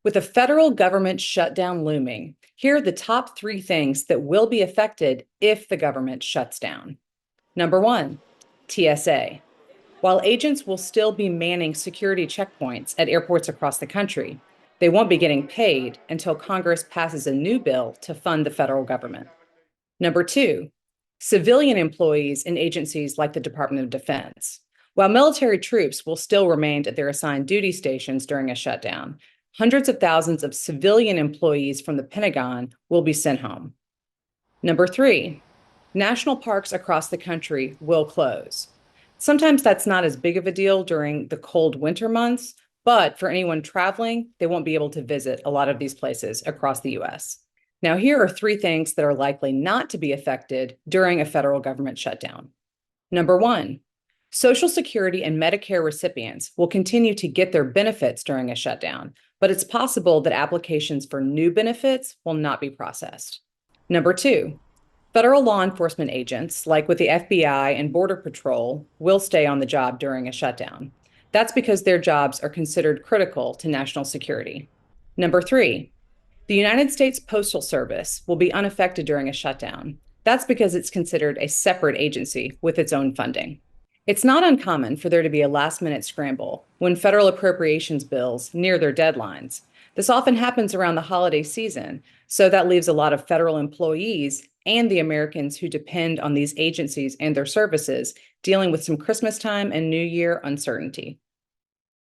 With a federal government shutdown looming, here are the top 3 things that will be affected if the government shuts down. Number 1, TSA. While agents will still be manning security checkpoints at airports across the country, they won't be getting paid until Congress passes a new bill to fund the federal government. Number 2, civilian employees in agencies like the Department of Defense. While military troops will still remain at their assigned duty stations during a shutdown, hundreds of thousands of civilian employees from the Pentagon will be sent home. Number 3, national parks across the country will close. Sometimes that's not as big of a deal during the cold winter months, but for anyone traveling, they won't be able to visit a lot of these places across the US. Now, here are 3 things that are likely not to be affected during a federal government shutdown. Number 1, Social Security and Medicare recipients will continue to get their benefits during a shutdown, but it's possible that applications for new benefits will not be processed. Number 2, federal law enforcement agents, like with the FBI and Border Patrol, will stay on the job during a shutdown. That's because their jobs are considered critical to national security. Number 3, the United States Postal Service will be unaffected during a shutdown. That's because it's considered a separate agency with its own funding. It's not uncommon for there to be a last-minute scramble when federal appropriations bills near their deadlines. This often happens around the holiday season, so that leaves a lot of federal employees and the Americans who depend on these agencies and their services dealing with some Christmas time and New Year uncertainty.